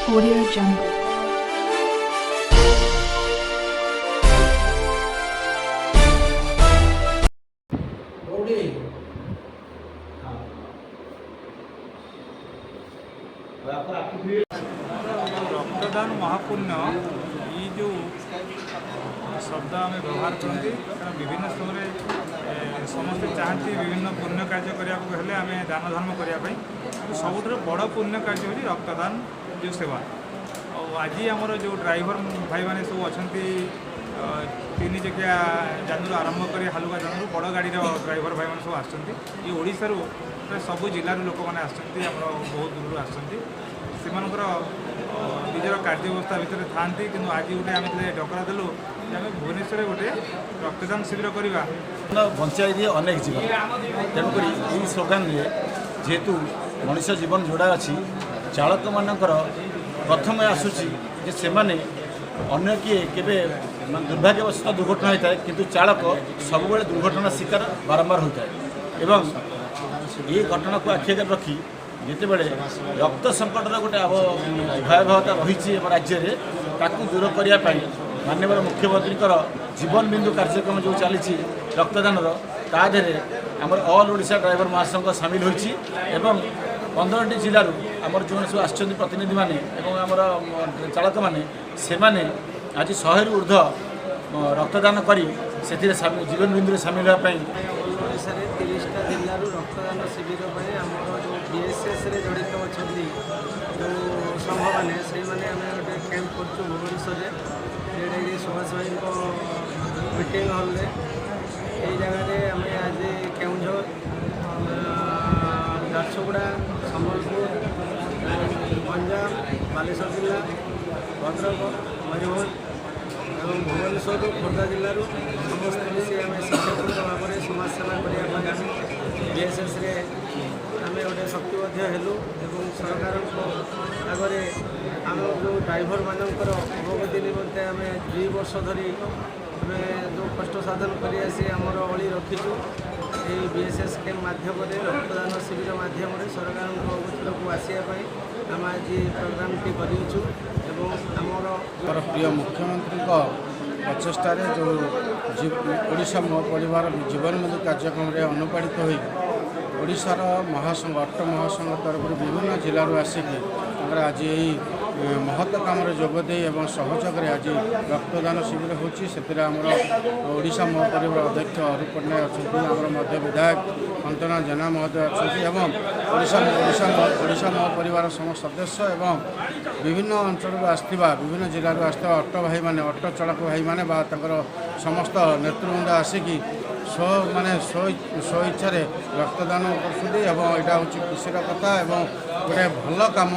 Audio Jungle. रक्तदान महापुण्य ये जो शब्द आम व्यवहार करते विभिन्न समय समस्ते चाहती विभिन्न पुण्य कार्य करने आम दान धर्म करने सबुठ बड़ पुण्य कार्य हूँ रक्तदान जो सेवा आज आमर जो ड्राइवर भाई मैंने सब अच्छा तीन चकिया जानू आरंभ कर हालुका जानू बड़ गाड़ी ड्राइवर भाई मैंने सब आशार सबू जिलूर लोक मैंने आम बहुत दूर आसर निजर कार्यव्यवस्था भितर था कि आज गोटे आम डकरा देलु आम भुवनेश्वर गोटे रक्तदान शिविर करवा बंचाई दिए अनेक जीवन तेणुक यही स्लोगान जेहेतु मनुष्य जीवन जोड़ा अच्छी चालक मानकर प्रथम आसूची से मैंने अन्य किए केवे दुर्भाग्यवश दुर्घटना होता है किंतु चालक सब दुर्घटना शिकार बारंबार होता है एवं ये घटना को आखि आगे रखी जिते बड़े रक्त संकटर गोटे भयावहता रही राज्य में ताकू दूर करने माननीय मुख्यमंत्री जीवन बिंदु कार्यक्रम जो चली रक्तदान तादेह आमर ऑल ओडिशा ड्राइवर महासंघ सामिल होती 15टी जिलूर आमर जो सब आसनिधि मैंने आमर चालक मैंने से आज 100 रु ऊर्ध्व रक्तदान करी से जीवन बिंदु सामिल होगापी 30टा जिलूर रक्तदान शिविर जो बीएसएस जड़ित अच्छा जो संघ मैंने से मैंने आम गोटे कैंप कर भुवनेश्वर जोटा कि सुभाष भाई मीटिंग हल ये जगह आम आज केउझर झारसुगुड़ा सम्बलपुर गंजाम बालेश्वर जिला भद्रक मयूरभंज और भुवनेश्वर खोर्धा जिलूर समस्त मिसी आम शिक्षापूर्ण भाव में समाजसेवा करने बीएसएस आम गोटे शक्तिबद्ध हेलु एवं सरकार आगे आम जो ड्राइवर मानकर अवगति निमंते आम 2 वर्ष धरी आम जो कष्ट साधन कर आमर अली रखीचु ये बीएसएस कैम्प माध्यम रक्तदान शिविर माध्यम सरकार अवगत को आसवाई आम आज प्रोग्रामटी करूँ आमर प्रिय मुख्यमंत्री प्रचेषार जो ओडिशा मो परिवार जीवन बंधु कार्यक्रम अनुप्राणित हो ओडिशार महासंघ अट्ट महासंघ तरफ विभिन्न जिलूर आसिकी आज यही महत काम जोगदे और सहयोग आज रक्तदान शिविर होमर ओडिशा महापरिवार अध्यक्ष अरूप पट्टनायक अच्छा मध्य विधायक अंतना जेना महोदय अच्छा ओडिशा महापरिवार समस्त सदस्य एवं विभिन्न अंचल आसवा विभिन्न जिलूर आसवा अटो भाई मैंने अटो चालक भाई मैंने समस्त नेतृवृंद आसिकी स्व इच्छा रक्तदान कर खुशी हूँ खुशीर कथा गोटे भल कम।